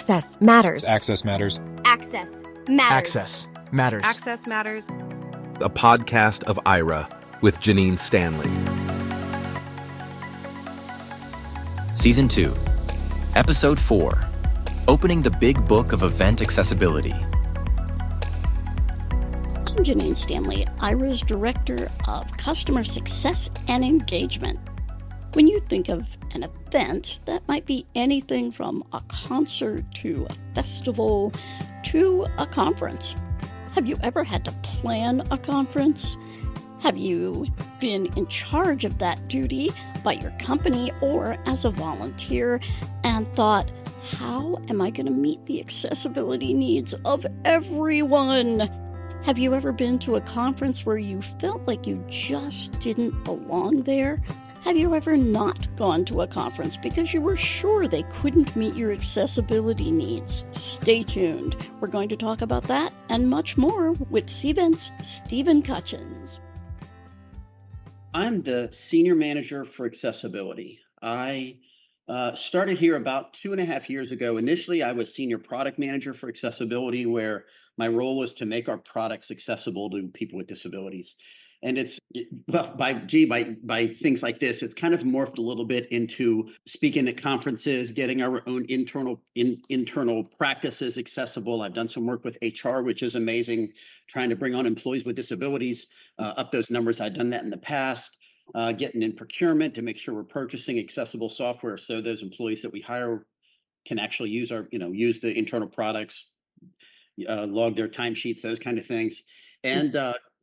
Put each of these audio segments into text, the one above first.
Access matters. Access matters. Access matters. Access matters. Access matters. A podcast of Ira with Jenine Stanley. Season 2, Episode 4, Opening the Big Book of Event Accessibility. I'm Jenine Stanley, Ira's Director of Customer Success and Engagement. When you think of an event, that might be anything from a concert to a festival to a conference. Have you ever had to plan a conference? Have you been in charge of that duty by your company or as a volunteer and thought, how am I going to meet the accessibility needs of everyone? Have you ever been to a conference where you felt like you just didn't belong there? Have you ever not gone to a conference because you were sure they couldn't meet your accessibility needs? Stay tuned. We're going to talk about that and much more with CVent's Stephen Cutchins. I'm the Senior Manager for Accessibility. I started here about 2.5 years ago. Initially, I was Senior Product Manager for Accessibility, where my role was to make our products accessible to people with disabilities. And it's, well, by things like this, it's kind of morphed a little bit into speaking at conferences, getting our own internal practices accessible. I've done some work with HR, which is amazing, trying to bring on employees with disabilities, up those numbers. I've done that in the past, getting in procurement to make sure we're purchasing accessible software so those employees that we hire can actually use use the internal products, log their timesheets, those kind of things. And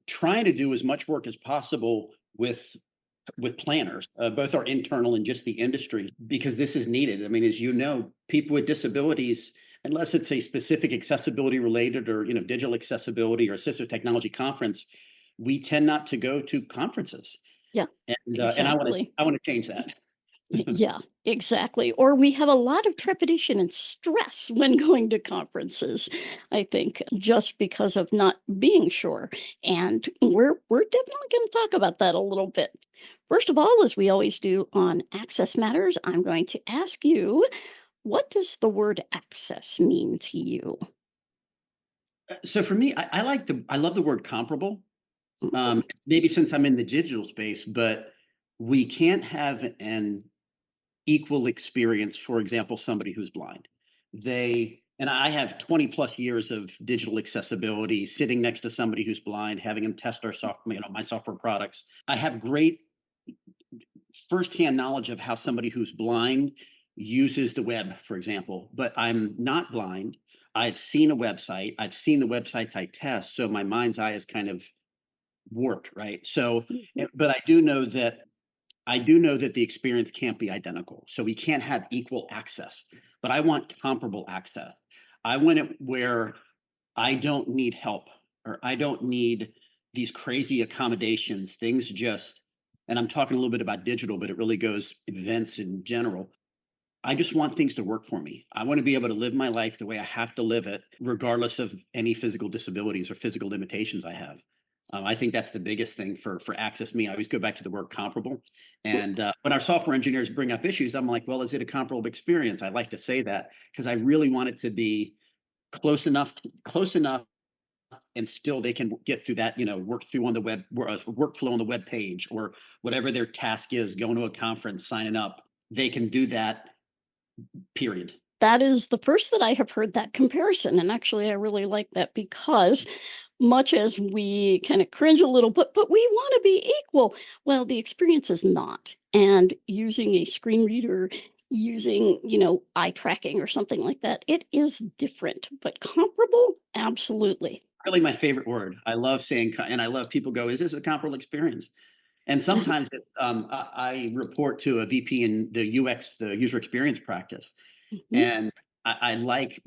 trying to do as much work as possible with planners, both our internal and just the industry, because this is needed. I mean, as you know, people with disabilities, unless it's a specific accessibility related or digital accessibility or assistive technology conference, we tend not to go to conferences. Yeah, and exactly. I want to change that. Yeah, exactly. Or we have a lot of trepidation and stress when going to conferences, I think, just because of not being sure. And we're definitely going to talk about that a little bit. First of all, as we always do on Access Matters, I'm going to ask you, what does the word access mean to you? So for me, I love the word comparable. Maybe since I'm in the digital space, but we can't have an equal experience, for example, somebody who's blind. And I have 20 plus years of digital accessibility, sitting next to somebody who's blind, having them test our software, my software products. I have great firsthand knowledge of how somebody who's blind uses the web, for example, but I'm not blind. I've seen a website. I've seen the websites I test. So my mind's eye is kind of warped, right? So, but I do know that the experience can't be identical. So we can't have equal access, but I want comparable access. I want it where I don't need help or I don't need these crazy accommodations, and I'm talking a little bit about digital, but it really goes events in general. I just want things to work for me. I want to be able to live my life the way I have to live it, regardless of any physical disabilities or physical limitations I have. I think that's the biggest thing for access. I always go back to the word comparable. And when our software engineers bring up issues, I'm like, well, is it a comparable experience? I like to say that because I really want it to be close enough, and still they can get through that, work through on the web, workflow on the web page or whatever their task is, going to a conference, signing up. They can do that, period. That is the first that I have heard that comparison. And actually, I really like that because much as we kind of cringe a little, but we want to be equal. Well, the experience is not. And using a screen reader, using, eye tracking or something like that, it is different, but comparable, absolutely. Really my favorite word. I love saying, and I love people go, is this a comparable experience? And sometimes I report to a VP in the UX, the user experience practice. And I like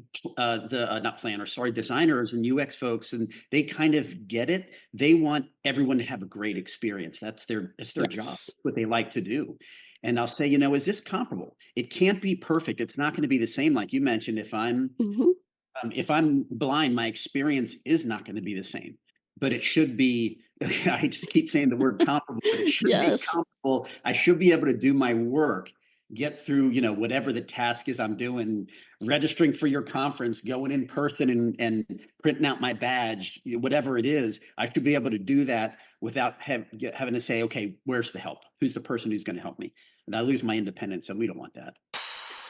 designers and UX folks, and they kind of get it. They want everyone to have a great experience. It's their job, what they like to do. And I'll say, is this comparable? It can't be perfect. It's not going to be the same. Like you mentioned, if I'm blind, my experience is not going to be the same. But it should be, I just keep saying the word comparable, but it should be comparable. I should be able to do my work get through, whatever the task is I'm doing, registering for your conference, going in person and printing out my badge, whatever it is, I should be able to do that without having to say, okay, where's the help? Who's the person who's going to help me? And I lose my independence, and we don't want that.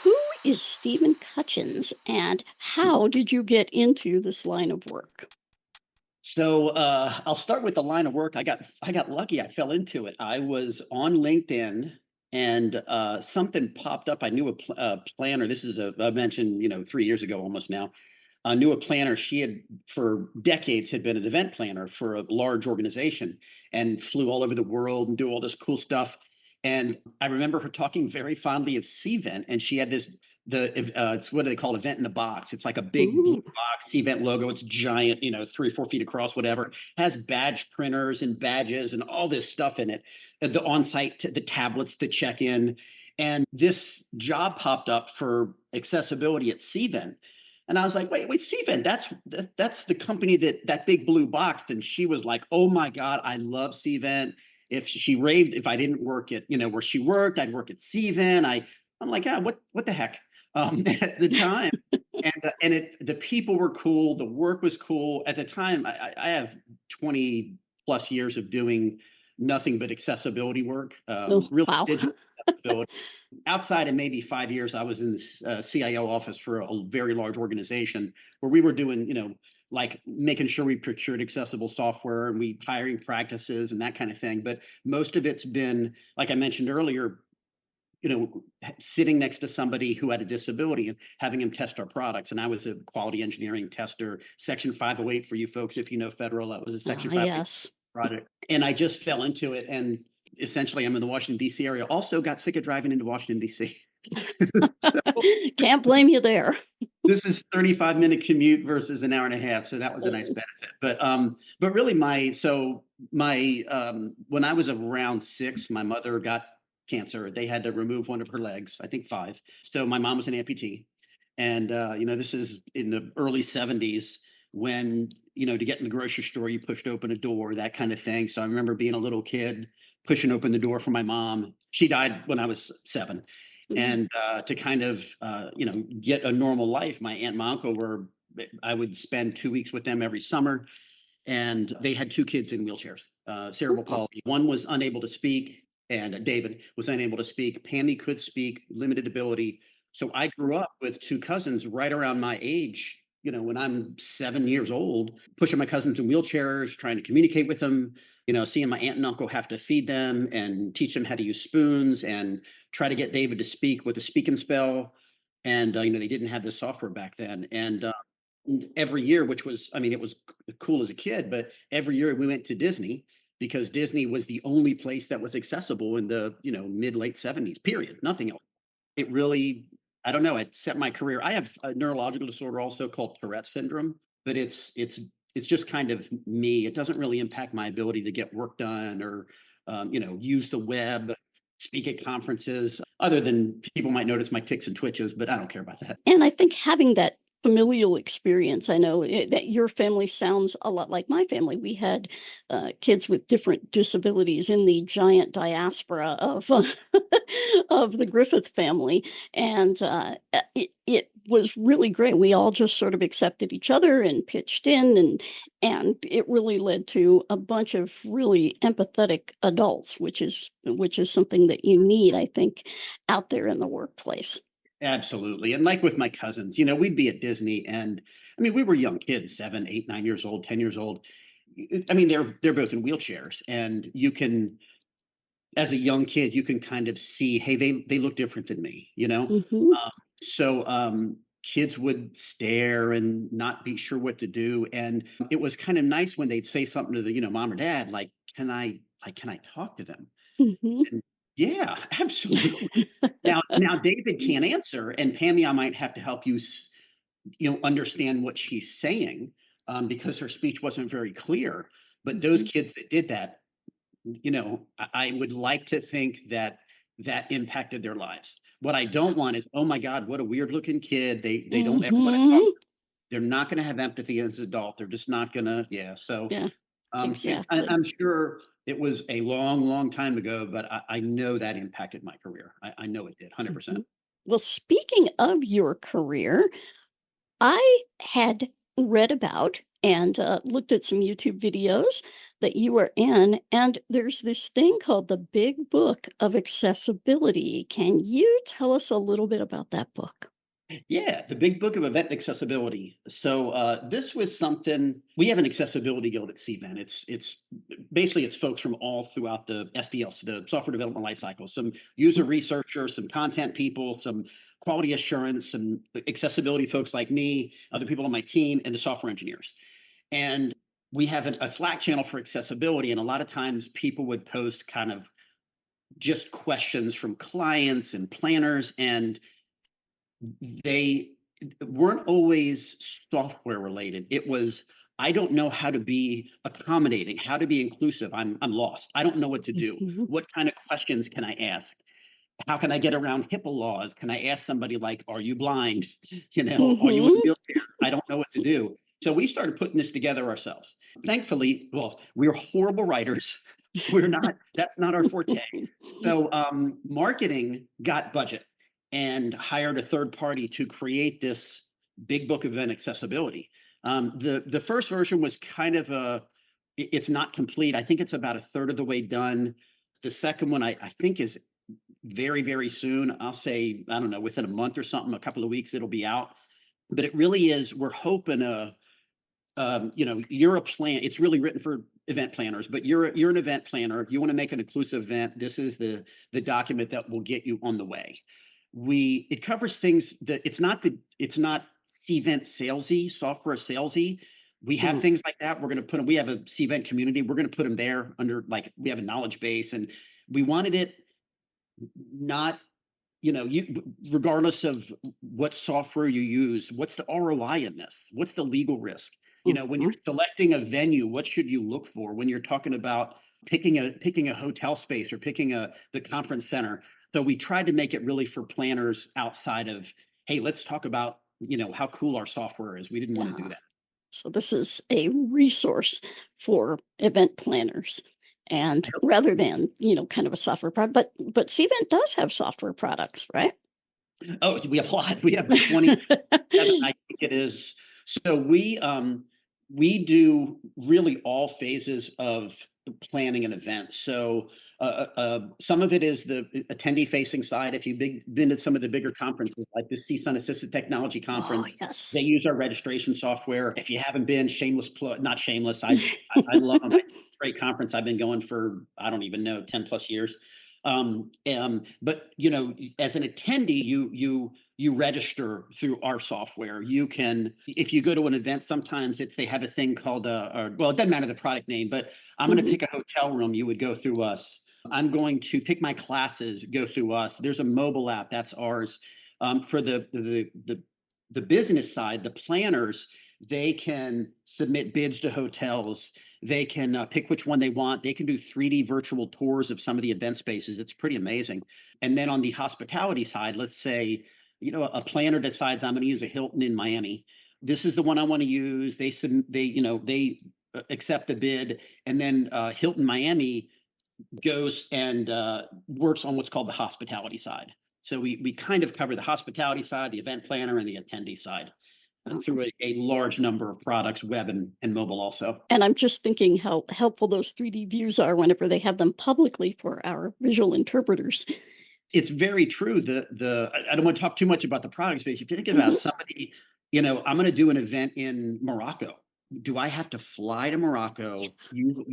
Who is Stephen Cutchins, and how did you get into this line of work? So I'll start with the line of work. I got lucky. I fell into it. I was on LinkedIn, and something popped up. I knew a planner. This is I mentioned 3 years ago almost now. I knew a planner. She had for decades had been an event planner for a large organization and flew all over the world and do all this cool stuff. And I remember her talking very fondly of CVent, and she had it's what do they call event in a box? It's like a big blue box, CVent logo. It's giant, 3 or 4 feet across, whatever. Has badge printers and badges and all this stuff in it. The on-site, the tablets to check in. And this job popped up for accessibility at CVent. And I was like, wait, CVent, that's the company that big blue box. And she was like, oh my God, I love CVent. If she raved, if I didn't work at, where she worked, I'd work at CVent. I'm like, what the heck? At the time, and the people were cool, the work was cool. At the time, I have 20 plus years of doing nothing but accessibility work, really wow. digital accessibility. Outside of maybe 5 years, I was in the CIO office for a very large organization where we were doing, like making sure we procured accessible software and we hiring practices and that kind of thing. But most of it's been, like I mentioned earlier, sitting next to somebody who had a disability and having him test our products. And I was a quality engineering tester, Section 508 for you folks, if you know federal, that was a Section 508 yes. project. And I just fell into it. And essentially, I'm in the Washington, D.C. area. Also got sick of driving into Washington, D.C. Can't blame you there. This is 35-minute commute versus an hour and a half. So that was a nice benefit. But really when I was around 6, my mother got cancer. They had to remove one of her legs, I think 5. So my mom was an amputee. And, this is in the early 70s when, to get in the grocery store, you pushed open a door, that kind of thing. So I remember being a little kid, pushing open the door for my mom. She died when I was 7. And to kind of, get a normal life, my aunt and my uncle I would spend 2 weeks with them every summer. And they had 2 kids in wheelchairs, cerebral palsy. One was unable to speak, and David was unable to speak. Pammy could speak, limited ability. So I grew up with 2 cousins right around my age, when I'm 7 years old, pushing my cousins in wheelchairs, trying to communicate with them, seeing my aunt and uncle have to feed them and teach them how to use spoons and try to get David to speak with a speak and spell. And, they didn't have this software back then. And every year, which was, it was cool as a kid, but every year we went to Disney because Disney was the only place that was accessible in the, mid-late 70s, period. Nothing else. It really, I don't know, it set my career. I have a neurological disorder also called Tourette's syndrome, but it's just kind of me. It doesn't really impact my ability to get work done or, use the web, speak at conferences, other than people might notice my tics and twitches, but I don't care about that. And I think having that familial experience, I know that your family sounds a lot like my family. We had kids with different disabilities in the giant diaspora of of the Griffith family, and it was really great. We all just sort of accepted each other and pitched in, and it really led to a bunch of really empathetic adults, which is something that you need, I think, out there in the workplace. Absolutely. And like with my cousins, we'd be at Disney and we were young kids, 7, 8, 9 years old, 10 years old. They're both in wheelchairs, and you can, as a young kid, you can kind of see, hey, they look different than me, So kids would stare and not be sure what to do. And it was kind of nice when they'd say something to the, mom or dad, like, can I talk to them? And, yeah, absolutely. Now David can't answer, and Pammy, I might have to help you, understand what she's saying because her speech wasn't very clear. But those kids that did that, I would like to think that impacted their lives. What I don't want is, oh my God, what a weird looking kid. They don't ever want to talk. They're not going to have empathy as an adult. They're just not going to. Yeah. So Exactly. I'm sure it was a long, long time ago, but I know that impacted my career. I know it did, 100%. Mhm. Well, speaking of your career, I had read about and looked at some YouTube videos that you were in, and there's this thing called the Big Book of Accessibility. Can you tell us a little bit about that book? Yeah, the Big Book of Event Accessibility. So this was something we have an accessibility guild at CVent. It's basically it's folks from all throughout the SDL, the software development lifecycle. Some user researchers, some content people, some quality assurance, some accessibility folks like me, other people on my team, and the software engineers. And we have a Slack channel for accessibility, and a lot of times people would post kind of just questions from clients and planners, and they weren't always software related. It was, I don't know how to be accommodating, how to be inclusive. I'm lost. I don't know what to do. Mhm. What kind of questions can I ask? How can I get around HIPAA laws? Can I ask somebody like, are you blind? Are you in a Mhm. wheelchair? I don't know what to do. So we started putting this together ourselves. Thankfully, well, we're horrible writers. We're not, that's not our forte. So marketing got budget and hired a third party to create this big book of event accessibility. The first version was kind of it's not complete. I think it's about a third of the way done. The second one I think is very, very soon. I'll say, I don't know, within a month or something, a couple of weeks, it'll be out. But it really is, we're hoping you're a plan. It's really written for event planners, but you're an event planner. You want to make an inclusive event. This is the document that will get you on the way. It covers things that it's not CVent salesy, software salesy. We have Mhm. things like that. We're going to put them, we have a CVent community. We're going to put them there under, like, we have a knowledge base, and we wanted it not, you, regardless of what software you use, what's the ROI in this? What's the legal risk? When you're Mhm. selecting a venue, what should you look for when you're talking about picking a hotel space or picking the conference center? So we tried to make it really for planners outside of, hey, let's talk about, how cool our software is. We didn't want to do Yeah. that. So this is a resource for event planners. I And hope. rather than, kind of a software product, but CVent does have software products, right? Oh, we have a lot. We have 27, I think it is. So we do really all phases of planning an event. So some of it is the attendee facing side. If you've been to some of the bigger conferences like the CSUN Assisted Technology Oh, Conference, they yes. use our registration software. If you haven't been, shameless plug, not shameless. I love them. It's a great conference. I've been going for, I don't even know, 10 plus years. But as an attendee, you register through our software. You can, if you go to an event, sometimes they have a thing called well, it doesn't matter the product name, but I'm going to Mhm. pick a hotel room. You would go through us. I'm going to pick my classes, go through us. There's a mobile app that's ours. For the business side, the planners, they can submit bids to hotels. They can pick which one they want. They can do 3D virtual tours of some of the event spaces. It's pretty amazing. And then on the hospitality side, let's say, a planner decides I'm going to use a Hilton in Miami. This is the one I want to use. They accept the bid, and then Hilton Miami goes and works on what's called the hospitality side. So we kind of cover the hospitality side, the event planner, and the attendee side through a large number of products, web and mobile also. And I'm just thinking how helpful those 3D views are whenever they have them publicly for our visual interpreters. It's very true. I don't want to talk too much about the products, but if you think about Mhm. somebody, I'm going to do an event in Morocco. Do I have to fly to Morocco? Using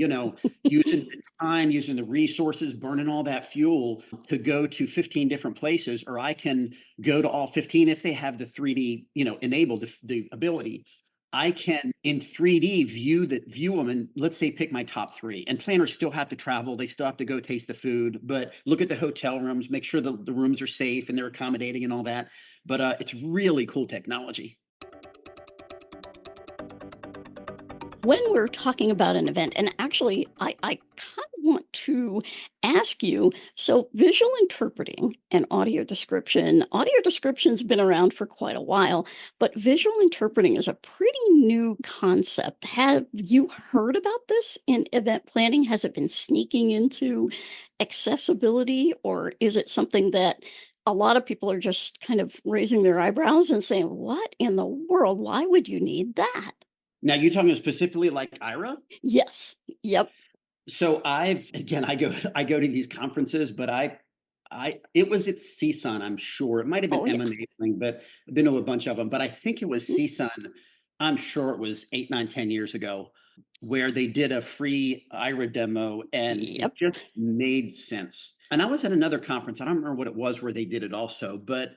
the time, using the resources, burning all that fuel to go to 15 different places, or I can go to all 15 if they have the 3D, enabled the ability. I can in 3D view them, and let's say pick my top three. And planners still have to travel; they still have to go taste the food, but look at the hotel rooms, make sure the rooms are safe and they're accommodating and all that. But it's really cool technology. when we're talking about an event, and actually, I kind of want to ask you, so visual interpreting and audio description's been around for quite a while, but visual interpreting is a pretty new concept. Have you heard about this in event planning? Has it been sneaking into accessibility, or is it something that a lot of people are just kind of raising their eyebrows and saying, what in the world? Why would you need that? Now, you're talking specifically like Ira? Yes. Yep. So I go to these conferences, but it was at CSUN, I'm sure. It might have Oh, been yeah. MMA thing, but I've been to a bunch of them. But I think it was Mhm. CSUN. I'm sure it was 8, 9, 10 years ago, where they did a free Ira demo, and it Yep. just made sense. And I was at another conference. I don't remember what it was where they did it also, but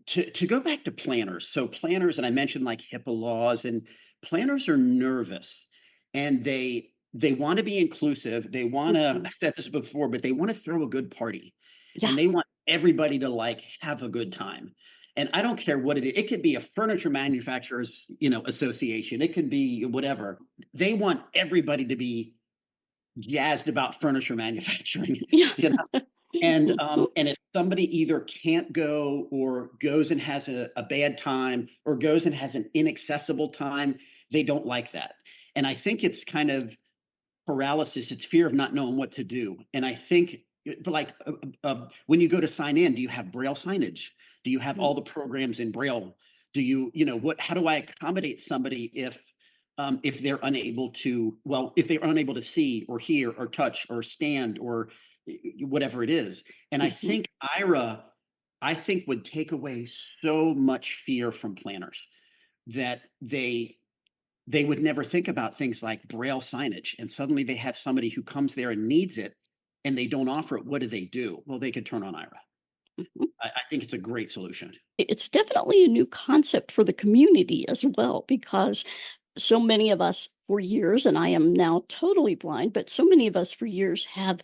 to go back to planners. So planners, and I mentioned like HIPAA laws, and planners are nervous, and they want to be inclusive. They want to, Mhm. I said this before, but they want to throw a good party, Yeah. and they want everybody to like have a good time. And I don't care what it is. It could be a furniture manufacturers, association. It could be whatever. They want everybody to be jazzed about furniture manufacturing. Yeah. You know, and Mhm. if somebody either can't go or goes and has a bad time or goes and has an inaccessible time, they don't like that. And I think it's kind of paralysis. It's fear of not knowing what to do. And I think like when you go to sign in, do you have Braille signage? Do you have all the programs in Braille? Do how do I accommodate somebody if they're unable to, well, if they're unable to see or hear or touch or stand or whatever it is. And I Mhm. think I think would take away so much fear from planners that they would never think about things like Braille signage. And suddenly they have somebody who comes there and needs it and they don't offer it. What do they do? Well, they could turn on Ira. Mhm. I think it's a great solution. It's definitely a new concept for the community as well, because so many of us for years, and I am now totally blind, but so many of us for years have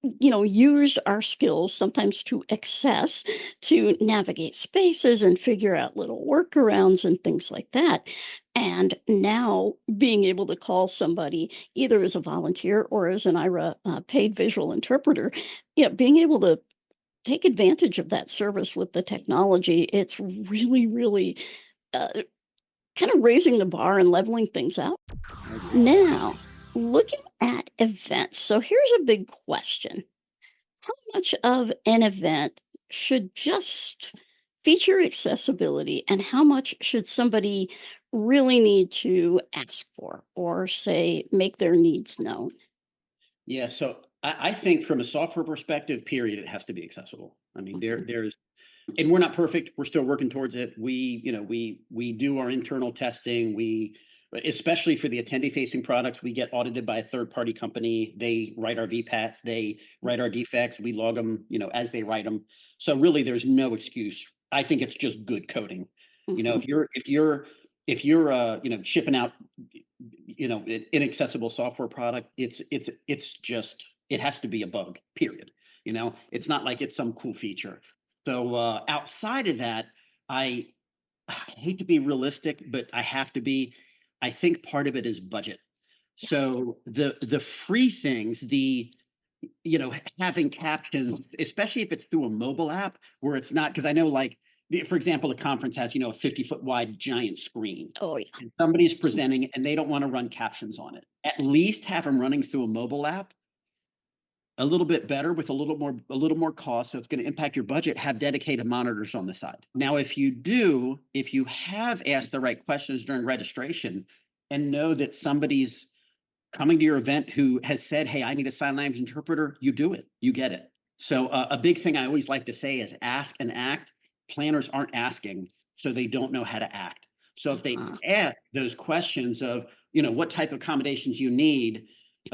used our skills sometimes to excess to navigate spaces and figure out little workarounds and things like that. And now being able to call somebody either as a volunteer or as an IRA paid visual interpreter, being able to take advantage of that service with the technology, it's really, really uh, kind of raising the bar and leveling things out. I agree. Now, looking at events. So here's a big question: how much of an event should just feature accessibility, and how much should somebody really need to ask for or say make their needs known? Yeah, so I think from a software perspective, period, it has to be accessible. I mean, Mhm. there's and we're not perfect. We're still working towards it. We do our internal testing. Especially for the attendee facing products, we get audited by a third party company. They write our VPATs, they write our defects, we log them, as they write them. So really, there's no excuse. I think it's just good coding. Mhm. If you're shipping out an inaccessible software product, it's just it has to be a bug, period. It's not like it's some cool feature. So outside of that, I, I hate to be realistic, but I have to be. I think part of it is budget. Yeah. So the free things, having captions, especially if it's through a mobile app where it's not, because I know, like, for example, the conference has, a 50-foot wide giant screen, Oh, yeah. and somebody's presenting and they don't want to run captions on it. At least have them running through a mobile app a little bit better with a little more cost. So it's going to impact your budget. Have dedicated monitors on the side. Now, if you have asked the right questions during registration and know that somebody's coming to your event who has said, "Hey, I need a sign language interpreter," you do it. You get it. So a big thing I always like to say is ask and act. Planners aren't asking, so they don't know how to act. So if they Uh, ask those questions of, what type of accommodations you need,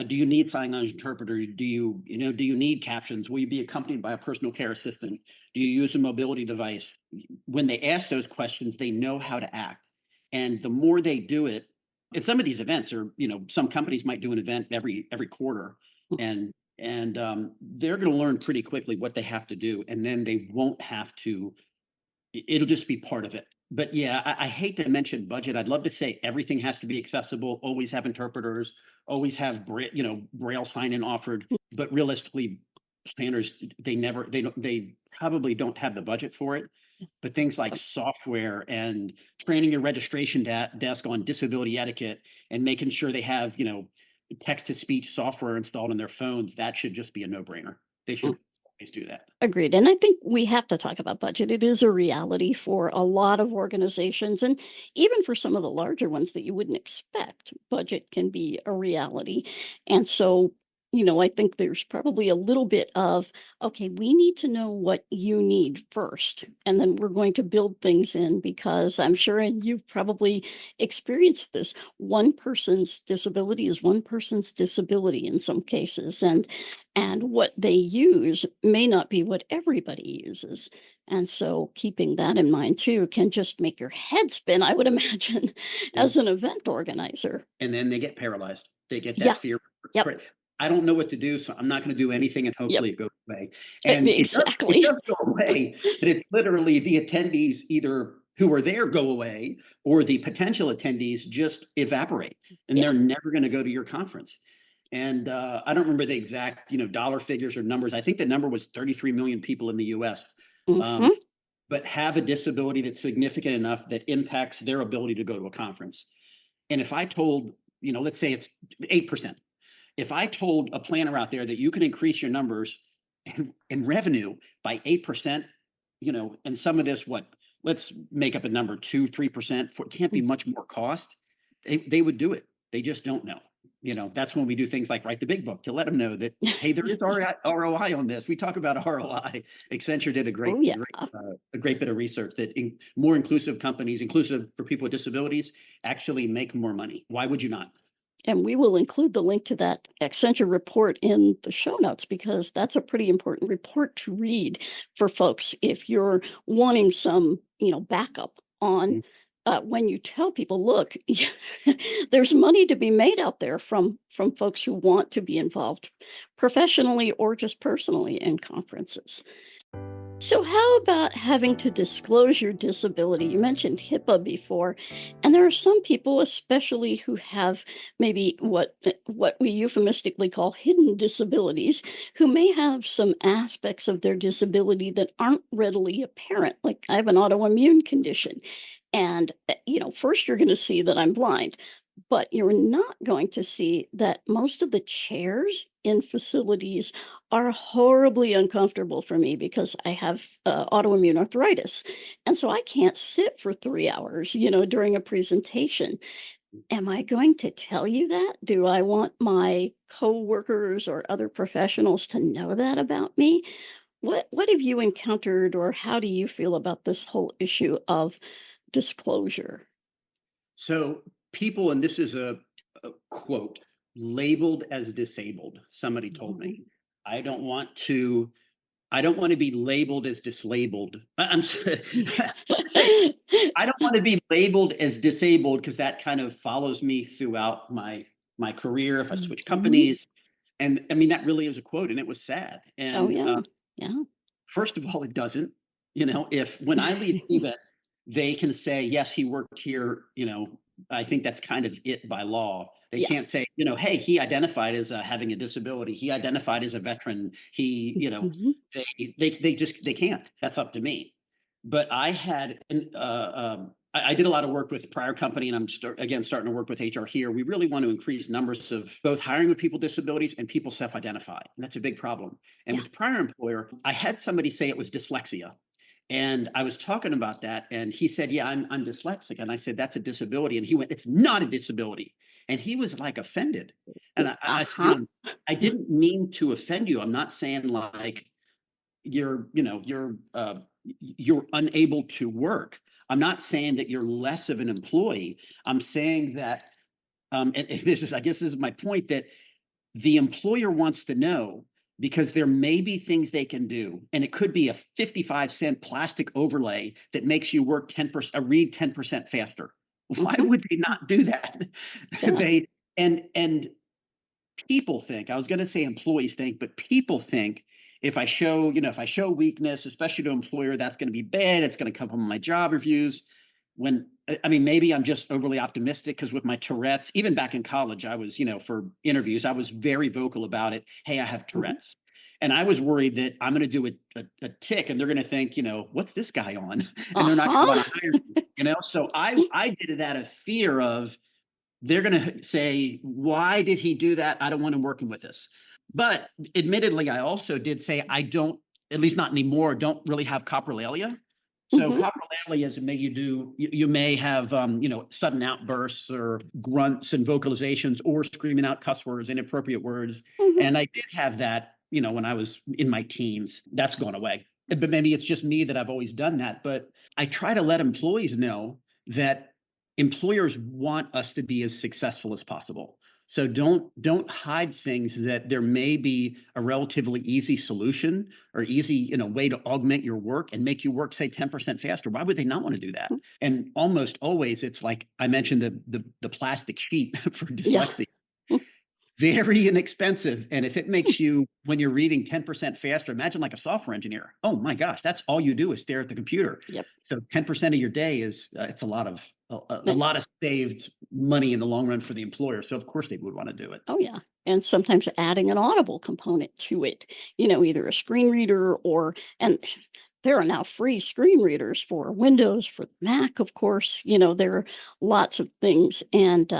do you need sign language interpreter? Do you need captions? Will you be accompanied by a personal care assistant? Do you use a mobility device? When they ask those questions, they know how to act. And the more they do it, and some of these events are, some companies might do an event every quarter, and they're going to learn pretty quickly what they have to do, and then they won't have to. It'll just be part of it. but yeah, I hate to mention budget. I'd love to say everything has to be accessible, always have interpreters, always have braille sign in offered. But realistically, planners they probably don't have the budget for it. But things like software and training your registration desk on disability etiquette and making sure they have text to speech software installed on their phones, that should just be a no brainer. They should always do that. Agreed. And I think we have to talk about budget. It is a reality for a lot of organizations, and even for some of the larger ones that you wouldn't expect, budget can be a reality. And so, I think there's probably a little bit of, okay, we need to know what you need first, and then we're going to build things in, because I'm sure, and you've probably experienced this, one person's disability is one person's disability in some cases, and what they use may not be what everybody uses. And so keeping that in mind too can just make your head spin, I would imagine, as an event organizer. And then they get paralyzed. They get that Yeah. fear. Yep. I don't know what to do, so I'm not going to do anything, and hopefully it goes away. And And exactly. it does go away, but it's literally the attendees either who are there go away, or the potential attendees just evaporate, and they're never going to go to your conference. And I don't remember the exact, dollar figures or numbers. I think the number was 33 million people in the U.S. But have a disability that's significant enough that impacts their ability to go to a conference. And if I told, let's say it's 8%. If I told a planner out there that you can increase your numbers in revenue by 8%, and some of this, let's make up a number, 2-3%, it can't be much more cost. They would do it. They just don't know. That's when we do things like write the big book to let them know that, hey, there is ROI on this. We talk about ROI. Accenture did a great bit of research that more inclusive companies, inclusive for people with disabilities, actually make more money. Why would you not? And we will include the link to that Accenture report in the show notes, because that's a pretty important report to read for folks if you're wanting some, backup on when you tell people, look, there's money to be made out there from folks who want to be involved professionally or just personally in conferences. So how about having to disclose your disability? You mentioned HIPAA before, and there are some people, especially who have maybe what we euphemistically call hidden disabilities, who may have some aspects of their disability that aren't readily apparent. Like, I have an autoimmune condition, and first you're going to see that I'm blind, but you're not going to see that most of the chairs in facilities are horribly uncomfortable for me because I have autoimmune arthritis. And so I can't sit for 3 hours, during a presentation. Am I going to tell you that? Do I want my coworkers or other professionals to know that about me? What have you encountered, or how do you feel about this whole issue of disclosure? So people, and this is a quote, labeled as disabled. Somebody told me, I don't want to be labeled as dislabeled. I'm sorry. I don't want to be labeled as disabled, because that kind of follows me throughout my career if I switch companies. And I mean, that really is a quote, and it was sad. And first of all, it doesn't. If when I leave CVent, they can say, yes, he worked here, I think that's kind of it by law. They can't say, hey, he identified as having a disability. He identified as a veteran. He, they can't. That's up to me. But I had, I did a lot of work with prior company, and I'm starting to work with HR here. We really want to increase numbers of both hiring with people with disabilities and people self-identify. And that's a big problem. And with the prior employer, I had somebody say it was dyslexia. And I was talking about that, and he said, yeah, I'm dyslexic. And I said, that's a disability. And he went, it's not a disability. And he was like offended. And I said, I didn't mean to offend you. I'm not saying like you're unable to work. I'm not saying that you're less of an employee. I'm saying that, and I guess this is my point, that the employer wants to know, because there may be things they can do, and it could be a 55-cent plastic overlay that makes you work 10%, read 10% faster. Why would they not do that? And people think, I was going to say employees think, but people think if I show weakness, especially to an employer, that's going to be bad. It's going to come from my job reviews. when, I mean, maybe I'm just overly optimistic because with my Tourette's, even back in college, I was, for interviews, I was very vocal about it. Hey, I have Tourette's. And I was worried that I'm going to do a tick and they're going to think, what's this guy on? And they're not going to want to hire me, So I did it out of fear of they're going to say, why did he do that? I don't want him working with us. But admittedly, I also did say I don't, at least not anymore, don't really have coprolalia. So coprolalia is you may have sudden outbursts or grunts and vocalizations or screaming out cuss words, inappropriate words. And I did have that, when I was in my teens. That's gone away. But maybe it's just me that I've always done that. But I try to let employees know that employers want us to be as successful as possible. So don't hide things that there may be a relatively easy solution or easy, way to augment your work and make you work, say, 10% faster. Why would they not want to do that? And almost always it's like I mentioned the plastic sheet for dyslexia. Yeah. Very inexpensive. And if it makes you, when you're reading 10% faster, imagine like a software engineer. Oh my gosh, that's all you do is stare at the computer. Yep. So 10% of your day is, it's a lot of saved money in the long run for the employer. So of course they would want to do it. Oh yeah. And sometimes adding an audible component to it, either a screen reader and there are now free screen readers for Windows, for Mac, of course. There are lots of things. And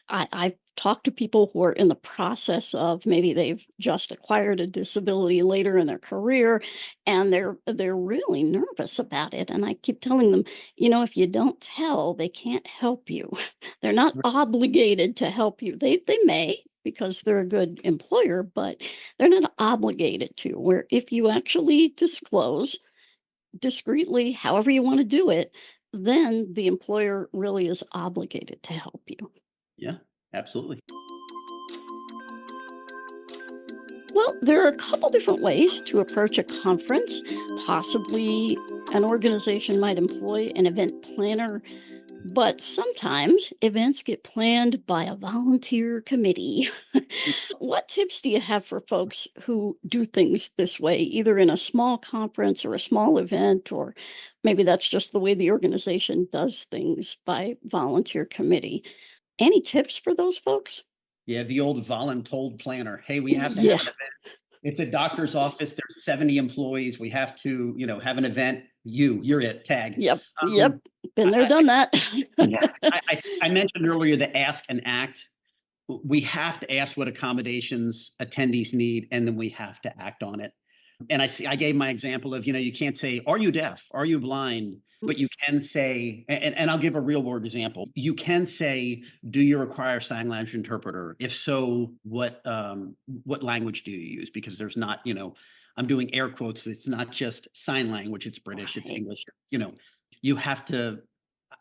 I've talked to people who are in the process of maybe they've just acquired a disability later in their career, and they're really nervous about it. And I keep telling them, if you don't tell, they can't help you. They're not obligated to help you. They may, because they're a good employer, but they're not obligated to. Where if you actually disclose discreetly, however you want to do it, then the employer really is obligated to help you. Yeah, absolutely. Well, there are a couple different ways to approach a conference. Possibly an organization might employ an event planner, but sometimes events get planned by a volunteer committee. What tips do you have for folks who do things this way, either in a small conference or a small event, or maybe that's just the way the organization does things by volunteer committee? Any tips for those folks? Yeah, the old voluntold planner. Hey, we have to have an event. It's a doctor's office. There's 70 employees. We have to, have an event. You're it. Tag. Yep. Been there, done that. Yeah. I mentioned earlier the ask and act. We have to ask what accommodations attendees need, and then we have to act on it. And I gave my example of, you can't say, are you deaf? Are you blind? But you can say, and I'll give a real world example. You can say, do you require sign language interpreter? If so, what language do you use? Because there's not, I'm doing air quotes. It's not just sign language. It's British, it's English. You have to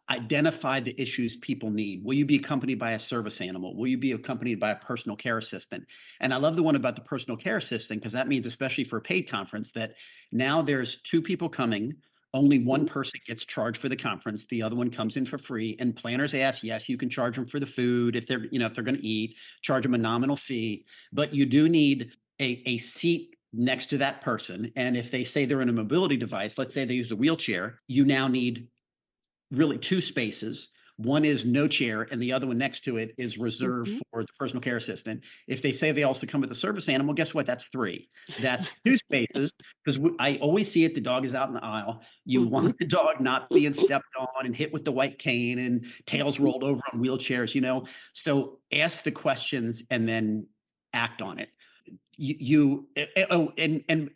identify the issues people need. Will you be accompanied by a service animal? Will you be accompanied by a personal care assistant? And I love the one about the personal care assistant, because that means, especially for a paid conference, that now there's 2 people coming. Only one person gets charged for the conference. The other one comes in for free. And planners ask, yes, you can charge them for the food if they're, if they're going to eat, charge them a nominal fee. But you do need a seat next to that person. And if they say they're in a mobility device, let's say they use a wheelchair, you now need really 2 spaces. One is no chair, and the other one next to it is reserved for the personal care assistant. If they say they also come with a service animal, guess what? That's 3. That's 2 spaces, because I always see it. The dog is out in the aisle. You want the dog not being stepped on and hit with the white cane and tails rolled over on wheelchairs, So ask the questions and then act on it.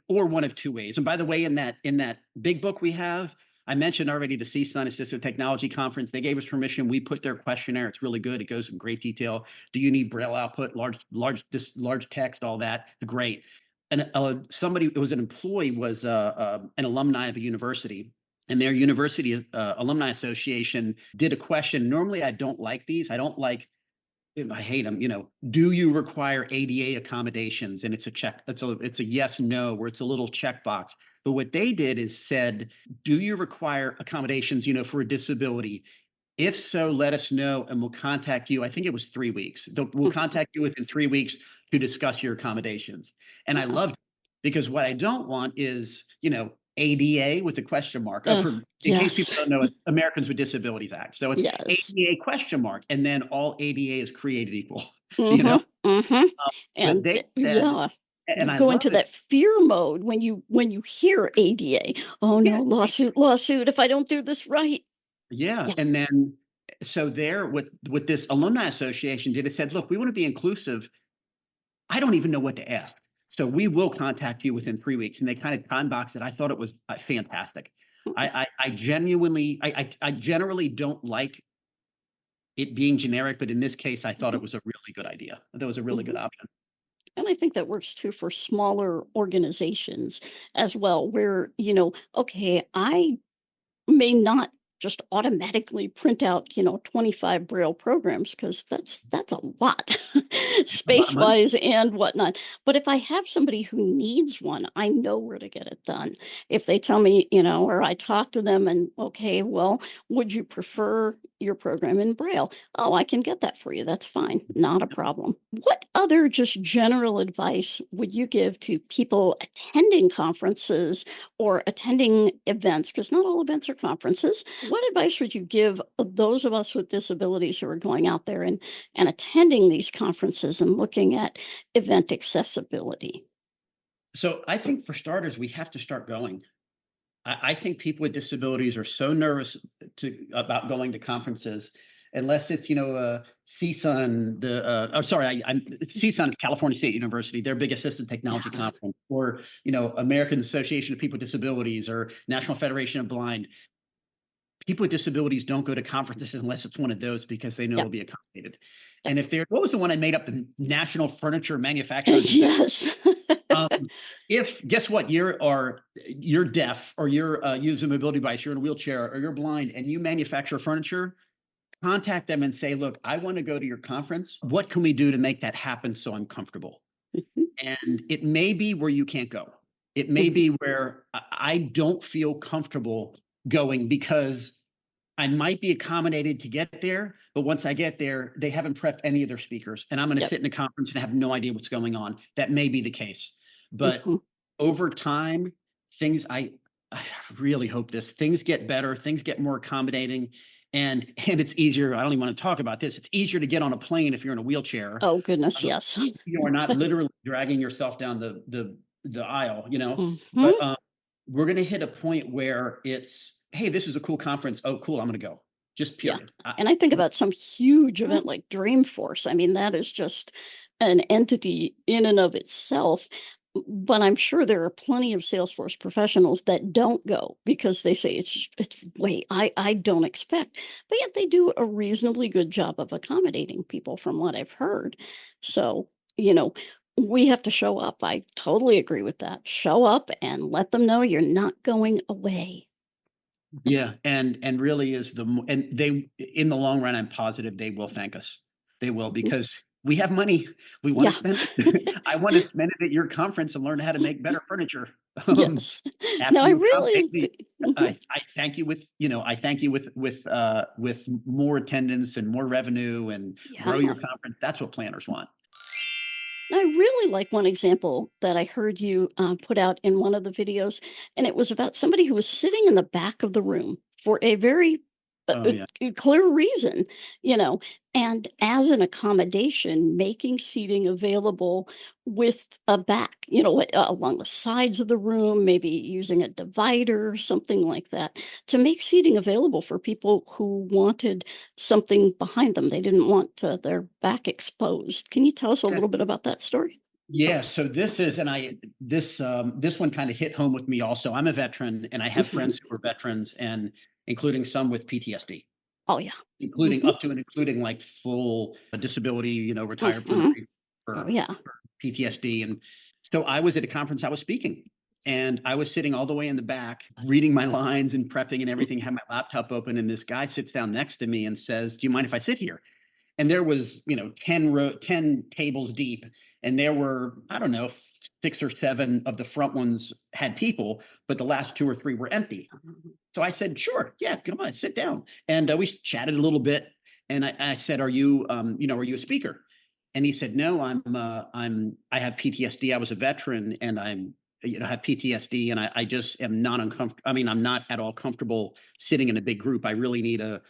Or one of 2 ways. And by the way, in that big book we have, I mentioned already the CSUN Assistive Technology Conference. They gave us permission. We put their questionnaire. It's really good. It goes in great detail. Do you need Braille output, large text, all that? Great. And somebody, it was an employee, was an alumni of a university, and their university alumni association did a question. Normally, I don't like these. I hate them. Do you require ADA accommodations? And it's a check. It's a yes, no, where it's a little checkbox. But what they did is said, do you require accommodations, for a disability? If so, let us know and we'll contact you. I think it was 3 weeks. We'll contact you within 3 weeks to discuss your accommodations. And I loved it, because what I don't want is, ADA with a question mark. In case Yes. people don't know, it's Americans with Disabilities Act. So it's Yes. ADA question mark, and then all ADA is created equal. You know, Mm-hmm. Mm-hmm. but And they said, yeah, you and I go love into it. that fear mode when you hear ADA. Oh Yeah, no, lawsuit, lawsuit if I don't do this right. yeah. Yeah. And then so there with this alumni association did it said, look, we want to be inclusive. I don't even know what to ask. So we will contact you within 3 weeks. And they kind of time boxed it. I thought it was fantastic. I genuinely, I generally don't like it being generic, but in this case, I thought it was a really good idea. That was a really good Mhm. option. And I think that works too for smaller organizations as well, where, okay, I may not just automatically print out 25 braille programs because that's a lot It's a lot of space money. wise and whatnot. But if I have somebody who needs one, I know where to get it done. If they tell me, or I talk to them and, okay, well, would you prefer your program in braille? Oh, I can get that for you. That's fine, not a problem. What other just general advice would you give to people attending conferences or attending events, because not all events are conferences? What advice would you give those of us with disabilities who are going out there and attending these conferences and looking at event accessibility? So I think for starters, we have to start going. I think people with disabilities are so nervous about going to conferences, unless it's CSUN, CSUN is California State University, their big assistive technology Yeah. conference, or American Association of People with Disabilities or National Federation of Blind. People with disabilities don't go to conferences unless it's one of those because they know Yep. they'll be accommodated. Yep. And if what was the one I made up, the National Furniture Manufacturers Yes. um, if guess what, you're deaf or you're use a mobility device, you're in a wheelchair or you're blind and you manufacture furniture, contact them and say, look, I want to go to your conference. What can we do to make that happen so I'm comfortable? And it may be where you can't go. It may be where I don't feel comfortable going because I might be accommodated to get there, but once I get there, they haven't prepped any of their speakers, and I'm going to Yep. sit in a conference and have no idea what's going on. That may be the case, but Mhm. over time, I really hope things get better, things get more accommodating, and it's easier. I don't even want to talk about this. It's easier to get on a plane if you're in a wheelchair. Oh, goodness, yes. You are not literally dragging yourself down the aisle, Hmm. but we're going to hit a point where it's, hey, this is a cool conference. Oh, cool. I'm going to go. Just Yeah. period. And I think about some huge event like Dreamforce. I mean, that is just an entity in and of itself. But I'm sure there are plenty of Salesforce professionals that don't go because they say it's way I don't expect. But yet they do a reasonably good job of accommodating people from what I've heard. So, you know, we have to show up. I totally agree with that. Show up and let them know you're not going away. Yeah, and really is and they in the long run, I'm positive they will thank us. They will because we have money. We want Yeah. to spend it. I want to spend it at your conference and learn how to make better furniture. Yes. After No, I you accommodate really me, mhm. I thank you with more attendance and more revenue and grow your Yeah. conference. That's what planners want. I really like one example that I heard you put out in one of the videos, and it was about somebody who was sitting in the back of the room for a very Oh yeah. clear reason, you know, and as an accommodation, making seating available with a back, along the sides of the room, maybe using a divider or something like that to make seating available for people who wanted something behind them. They didn't want their back exposed. Can you tell us a little bit about that story? Yeah, so this is, and this one kind of hit home with me also. I'm a veteran, and I have Mhm. friends who are veterans, and including some with PTSD, Oh, yeah. including Mhm. up to and including like full disability, retired for Mhm. Oh, for yeah. PTSD. And so I was at a conference I was speaking, and I was sitting all the way in the back, reading my lines and prepping and everything. Had my laptop open, and this guy sits down next to me and says, "Do you mind if I sit here?" And there was 10 tables deep, and there were, I don't know, 6 or 7 of the front ones had people, but the last 2 or 3 were empty. So I said, sure, yeah, come on, sit down. And we chatted a little bit, and I said, are you a speaker? And he said, no, I have PTSD. I was a veteran, and have PTSD, and I just am not uncomfortable. I mean, I'm not at all comfortable sitting in a big group. I really need a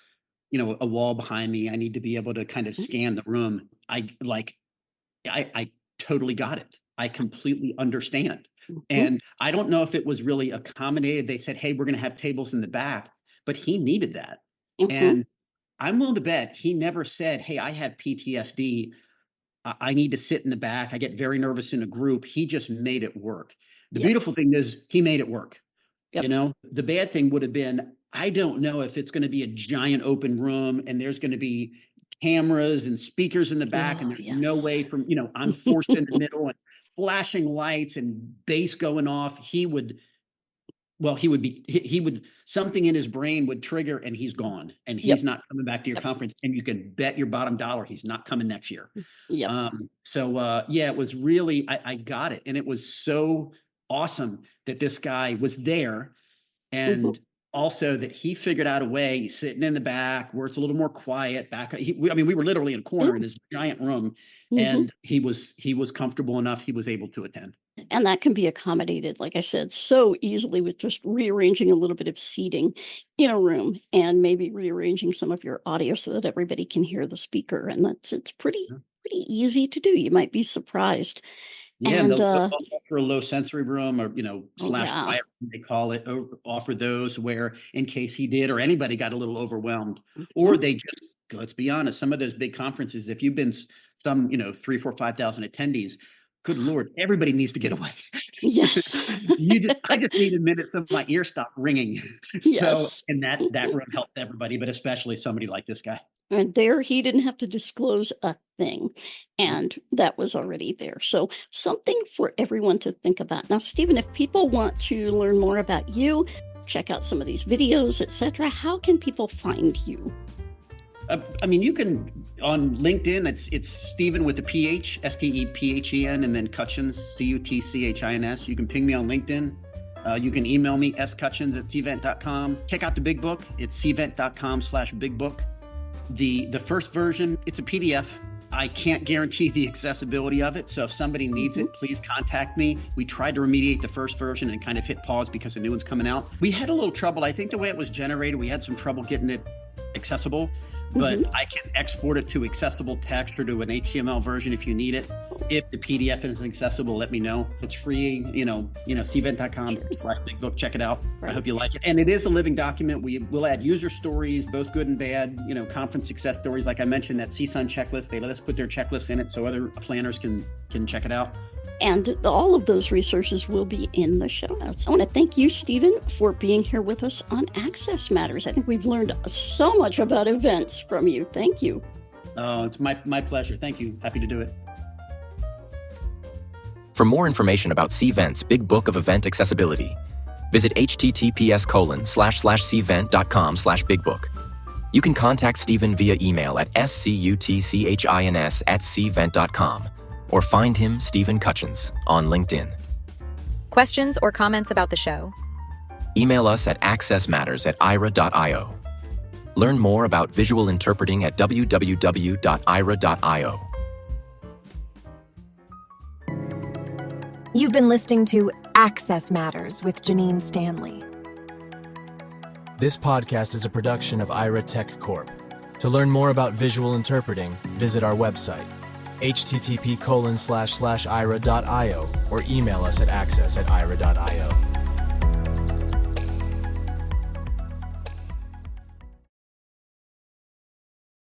wall behind me. I need to be able to kind of scan the room. I totally got it. I completely understand. And I don't know if it was really accommodated. They said, hey, we're going to have tables in the back, but he needed that. And I'm willing to bet he never said, hey, I have PTSD. I need to sit in the back. I get very nervous in a group. He just made it work. The beautiful thing is he made it work. The bad thing would have been, I don't know if it's going to be a giant open room and there's going to be cameras and speakers in the back, and there's no way from, I'm forced in the middle and flashing lights and bass going off. He would something in his brain would trigger and he's gone, and he's not coming back to your conference, and you can bet your bottom dollar he's not coming next year. It was really, I got it. And it was so awesome that this guy was there, and also that he figured out a way. He's sitting in the back where it's a little more quiet back. We were literally in a corner in this giant room, and he was comfortable enough. He was able to attend. And that can be accommodated, like I said, so easily with just rearranging a little bit of seating in a room, and maybe rearranging some of your audio so that everybody can hear the speaker. And it's pretty easy to do. You might be surprised. Yeah, and they'll offer a low sensory room, or slash quiet room, they call it. Offer those where, in case he did or anybody got a little overwhelmed, or they just, let's be honest, some of those big conferences, if you've been some 3, 4, 5,000 attendees, good Lord, everybody needs to get away. Yes. I just need a minute so my ear stopped ringing. Yes. So, and that room helped everybody, but especially somebody like this guy. And there, he didn't have to disclose a thing, and that was already there. So something for everyone to think about. Now, Stephen, if people want to learn more about you, check out some of these videos, etc., how can people find you? You can, on LinkedIn, it's Stephen with a PH, STEPHEN, and then Cutchins, CUTCHINS. You can ping me on LinkedIn. You can email me, scutchins@cvent.com. Check out the big book. It's cvent.com/big book. The first version, it's a PDF. I can't guarantee the accessibility of it. So if somebody needs it, please contact me. We tried to remediate the first version and kind of hit pause because a new one's coming out. We had a little trouble. I think the way it was generated, we had some trouble getting it accessible. But I can export it to accessible text or to an HTML version if you need it. If the PDF isn't accessible, let me know. It's free, cvent.com/big book. Check it out. Right. I hope you like it. And it is a living document. We will add user stories, both good and bad, conference success stories. Like I mentioned, that CSUN checklist, they let us put their checklist in it so other planners can check it out. And all of those resources will be in the show notes. I want to thank you, Stephen, for being here with us on Access Matters. I think we've learned so much about events from you. Thank you. Oh, it's my pleasure. Thank you. Happy to do it. For more information about CVent's Big Book of Event Accessibility, visit https://cvent.com/bigbook. You can contact Stephen via email at scutchins@cvent.com. or find him, Stephen Cutchins, on LinkedIn. Questions or comments about the show? Email us at accessmatters@ira.io. Learn more about visual interpreting at www.ira.io. You've been listening to Access Matters with Jenine Stanley. This podcast is a production of Ira Tech Corp. To learn more about visual interpreting, visit our website, http://ira.io, or email us at access@ira.io.